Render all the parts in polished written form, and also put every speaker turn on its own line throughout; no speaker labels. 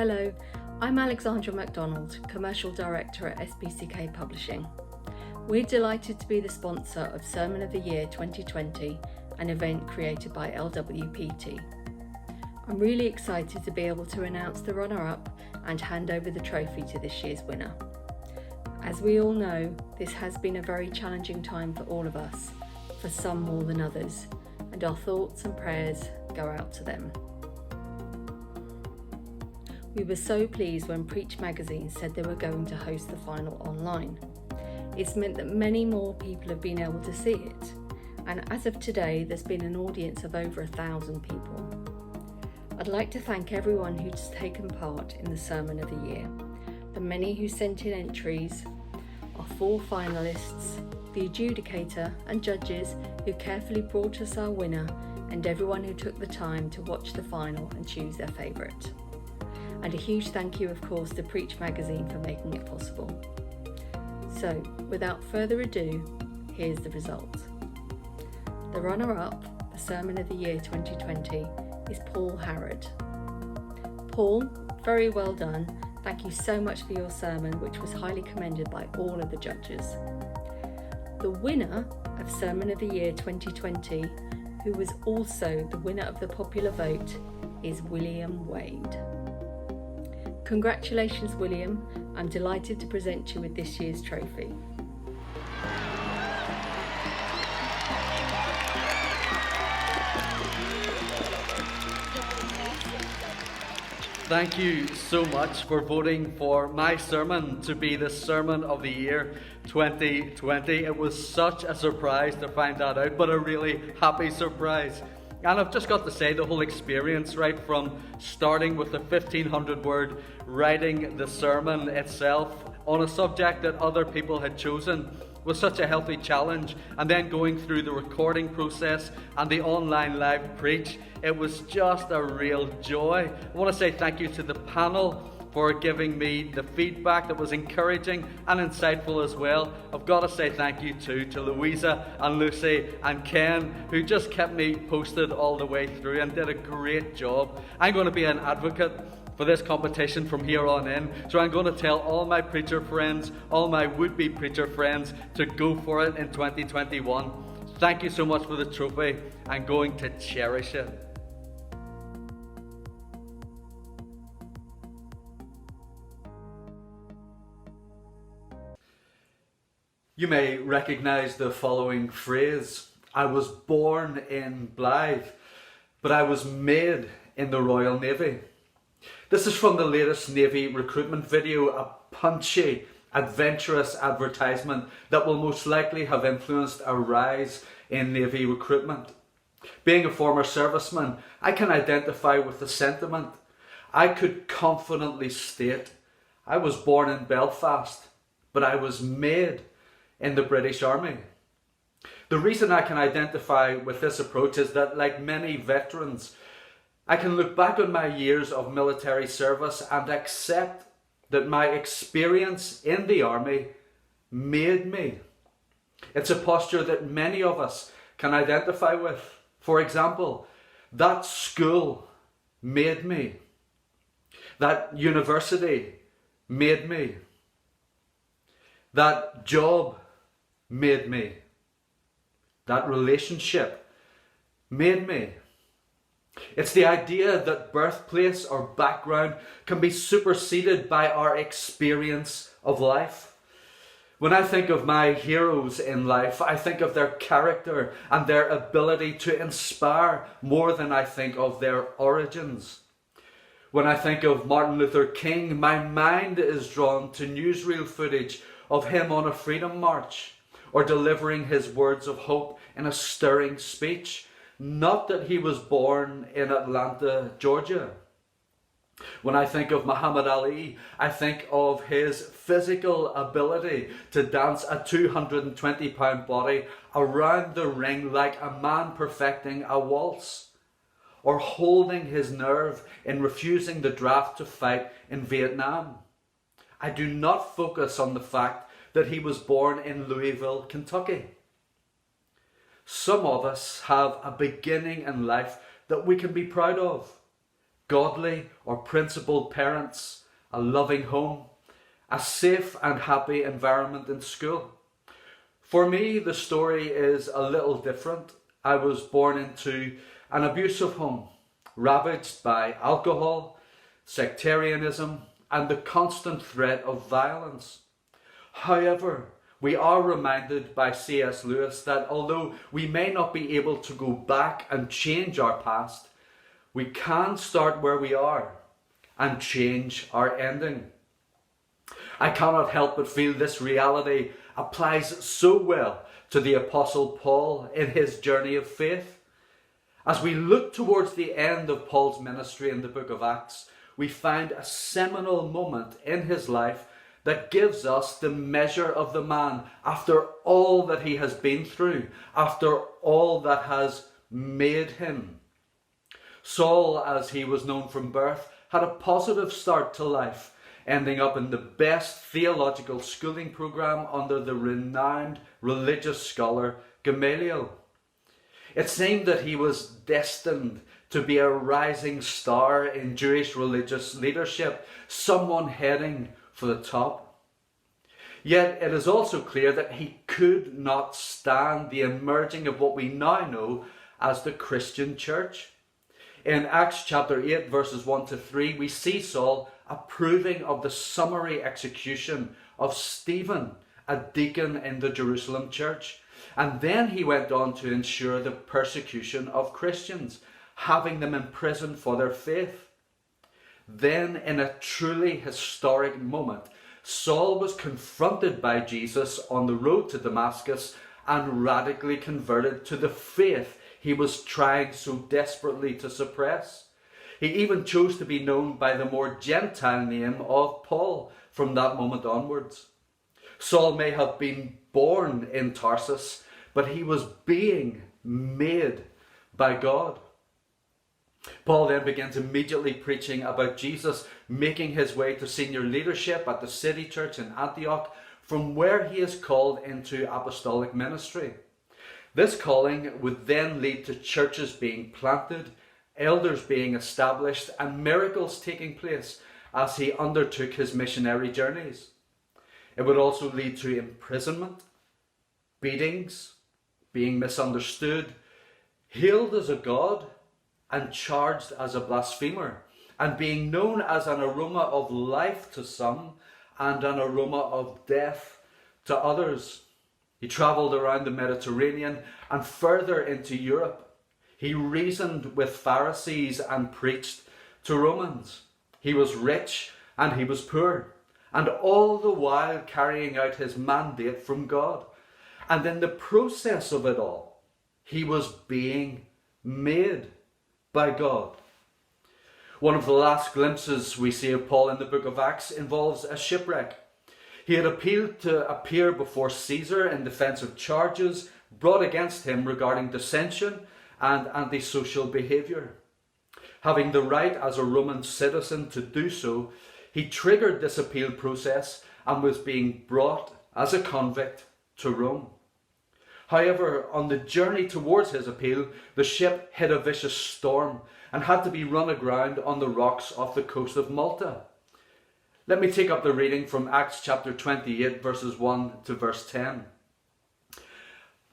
Hello, I'm Alexandra MacDonald, Commercial Director at SPCK Publishing. We're delighted to be the sponsor of Sermon of the Year 2020, an event created by LWPT. I'm really excited to be able to announce the runner-up and hand over the trophy to this year's winner. As we all know, this has been a very challenging time for all of us, for some more than others, and our thoughts and prayers go out to them. We were so pleased when Preach magazine said they were going to host the final online. It's meant that many more people have been able to see it, and as of today there's been an audience of over 1,000 people. I'd like to thank everyone who's taken part in the Sermon of the Year, the many who sent in entries, our 4 finalists, the adjudicator and judges who carefully brought us our winner, and everyone who took the time to watch the final and choose their favourite. And a huge thank you, of course, to Preach magazine for making it possible. So, without further ado, here's the result. The runner-up, the Sermon of the Year 2020, is Paul Harrod. Paul, very well done. Thank you so much for your sermon, which was highly commended by all of the judges. The winner of Sermon of the Year 2020, who was also the winner of the popular vote, is William Wade. Congratulations, William. I'm delighted to present you with this year's trophy.
Thank you so much for voting for my sermon to be the Sermon of the Year 2020. It was such a surprise to find that out, but a really happy surprise. And I've just got to say, the whole experience, right from starting with the 1,500 word writing the sermon itself on a subject that other people had chosen, was such a healthy challenge, and then going through the recording process and the online live preach, it was just a real joy. I want to say thank you to the panel for giving me the feedback that was encouraging and insightful as well. I've got to say thank you too to Louisa and Lucy and Ken, who just kept me posted all the way through and did a great job. I'm going to be an advocate for this competition from here on in, so I'm going to tell all my preacher friends, all my would-be preacher friends, to go for it in 2021. Thank you so much for the trophy. I'm going to cherish it. You may recognise the following phrase: I was born in Blythe, but I was made in the Royal Navy. This is from the latest Navy recruitment video, a punchy, adventurous advertisement that will most likely have influenced a rise in Navy recruitment. Being a former serviceman, I can identify with the sentiment. I could confidently state I was born in Belfast, but I was made in the British Army. The reason I can identify with this approach is that, like many veterans, I can look back on my years of military service and accept that my experience in the army made me. It's a posture that many of us can identify with. For example, that school made me. That university made me. That job made me. That relationship made me. It's the idea that birthplace or background can be superseded by our experience of life. When I think of my heroes in life, I think of their character and their ability to inspire more than I think of their origins. When I think of Martin Luther King, my mind is drawn to newsreel footage of him on a freedom march or delivering his words of hope in a stirring speech. Not that he was born in Atlanta, Georgia. When I think of Muhammad Ali, I think of his physical ability to dance a 220-pound body around the ring like a man perfecting a waltz, or holding his nerve in refusing the draft to fight in Vietnam. I do not focus on the fact that he was born in Louisville, Kentucky. Some of us have a beginning in life that we can be proud of. godly or principled parents, a loving home, a safe and happy environment in school. For me, the story is a little different. I was born into an abusive home, ravaged by alcohol, sectarianism, and the constant threat of violence. However, we are reminded by C.S. Lewis that although we may not be able to go back and change our past, we can start where we are and change our ending. I cannot help but feel this reality applies so well to the Apostle Paul in his journey of faith. As we look towards the end of Paul's ministry in the book of Acts, we find a seminal moment in his life that gives us the measure of the man after all that he has been through, after all that has made him. Saul, as he was known from birth, had a positive start to life, ending up in the best theological schooling program under the renowned religious scholar Gamaliel. It seemed that he was destined to be a rising star in Jewish religious leadership, someone heading for the top. Yet it is also clear that he could not stand the emerging of what we now know as the Christian church. In Acts chapter 8 verses 1 to 3, we see Saul approving of the summary execution of Stephen, a deacon in the Jerusalem church. And then he went on to ensure the persecution of Christians, having them imprisoned for their faith. Then, in a truly historic moment, Saul was confronted by Jesus on the road to Damascus and radically converted to the faith he was trying so desperately to suppress. He even chose to be known by the more Gentile name of Paul from that moment onwards. Saul may have been born in Tarsus, but he was being made by God. Paul then begins immediately preaching about Jesus, making his way to senior leadership at the city church in Antioch, from where he is called into apostolic ministry. This calling would then lead to churches being planted, elders being established, and miracles taking place as he undertook his missionary journeys. It would also lead to imprisonment, beatings, being misunderstood, hailed as a god, and charged as a blasphemer, and being known as an aroma of life to some and an aroma of death to others. He travelled around the Mediterranean and further into Europe. He reasoned with Pharisees and preached to Romans. He was rich and he was poor, and all the while carrying out his mandate from God. And in the process of it all, he was being made by God. One of the last glimpses we see of Paul in the book of Acts involves a shipwreck. He had appealed to appear before Caesar in defense of charges brought against him regarding dissension and antisocial behavior. Having the right as a Roman citizen to do so, he triggered this appeal process and was being brought as a convict to Rome. However, on the journey towards his appeal, the ship hit a vicious storm and had to be run aground on the rocks off the coast of Malta. Let me take up the reading from Acts chapter 28 verses 1 to verse 10.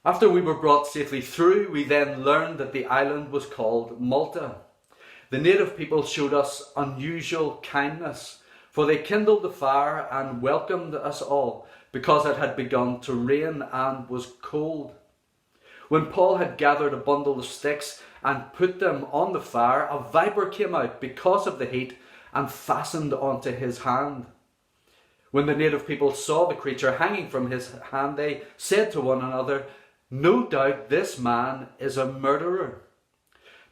After we were brought safely through, we then learned that the island was called Malta. The native people showed us unusual kindness, for they kindled the fire and welcomed us all, because it had begun to rain and was cold. When Paul had gathered a bundle of sticks and put them on the fire, a viper came out because of the heat and fastened onto his hand. When the native people saw the creature hanging from his hand, they said to one another, "No doubt this man is a murderer.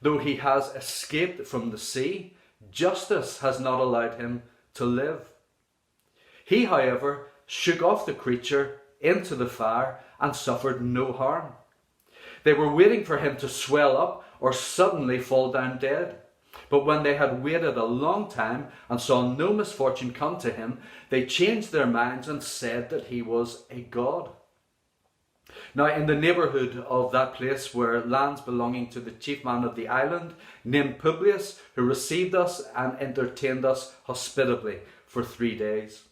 Though he has escaped from the sea, justice has not allowed him to live." He, however, shook off the creature into the fire and suffered no harm. They were waiting for him to swell up or suddenly fall down dead. But when they had waited a long time and saw no misfortune come to him, they changed their minds and said that he was a god. Now, in the neighbourhood of that place were lands belonging to the chief man of the island, named Publius, who received us and entertained us hospitably for 3 days.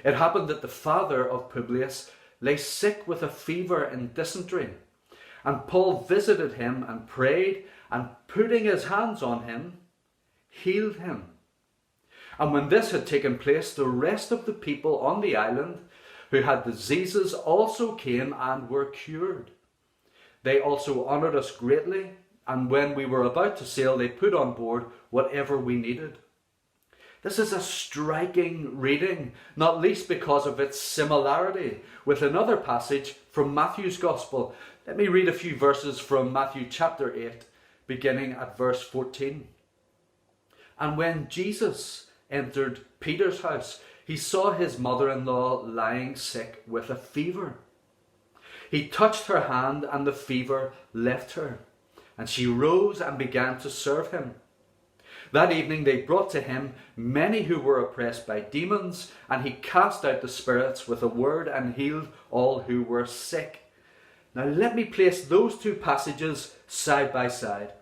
It happened that the father of Publius lay sick with a fever and dysentery, and Paul visited him and prayed, and putting his hands on him, healed him. And when this had taken place, the rest of the people on the island who had diseases also came and were cured. They also honoured us greatly, and when we were about to sail, they put on board whatever we needed. This is a striking reading, not least because of its similarity with another passage from Matthew's Gospel. Let me read a few verses from Matthew chapter 8, beginning at verse 14. And when Jesus entered Peter's house, he saw his mother-in-law lying sick with a fever. He touched her hand, and the fever left her, and she rose and began to serve him. That evening they brought to him many who were oppressed by demons, and he cast out the spirits with a word and healed all who were sick. Now let me place those two passages side by side.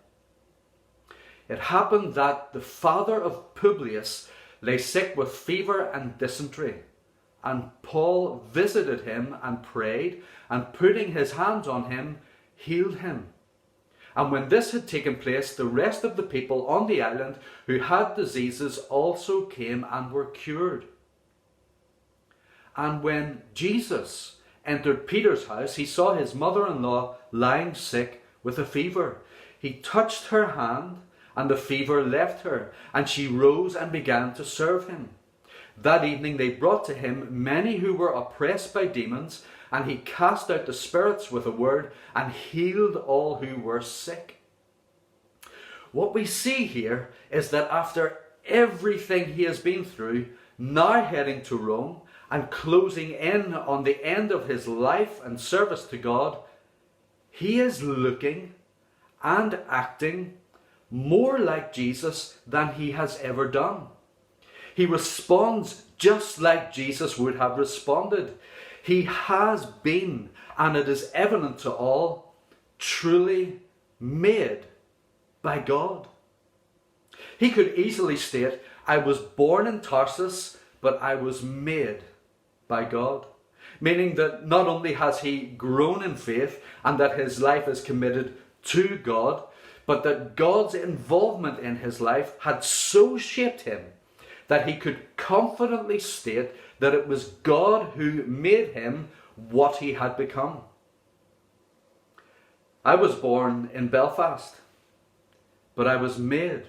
It happened that the father of Publius lay sick with fever and dysentery, and Paul visited him and prayed, and putting his hands on him, healed him. And when this had taken place, the rest of the people on the island who had diseases also came and were cured. And when Jesus entered Peter's house, he saw his mother-in-law lying sick with a fever. He touched her hand, and the fever left her, and she rose and began to serve him. That evening they brought to him many who were oppressed by demons, and he cast out the spirits with a word and healed all who were sick. What we see here is that after everything he has been through, now heading to Rome and closing in on the end of his life and service to God, he is looking and acting more like Jesus than he has ever done. He responds just like Jesus would have responded. He has been, and it is evident to all, truly made by God. He could easily state, I was born in Tarsus, but I was made by God. Meaning that not only has he grown in faith and that his life is committed to God, but that God's involvement in his life had so shaped him that he could confidently state that it was God who made him what he had become. I was born in Belfast, but I was made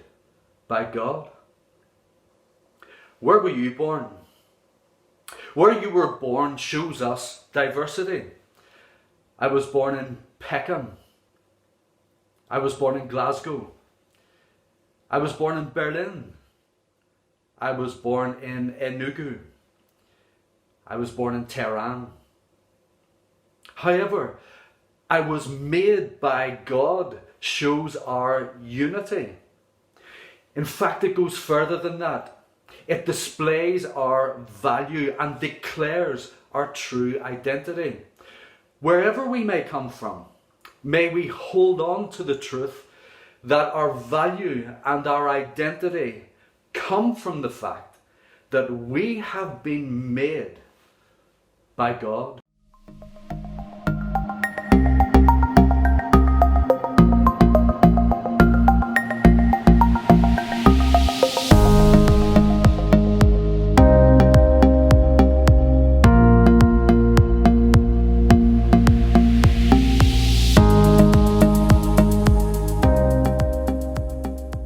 by God. Where were you born? Where you were born shows us diversity. I was born in Peckham. I was born in Glasgow. I was born in Berlin. I was born in Enugu. I was born in Tehran. However, I was made by God shows our unity. In fact, it goes further than that. It displays our value and declares our true identity. Wherever we may come from, may we hold on to the truth that our value and our identity come from the fact that we have been made by God.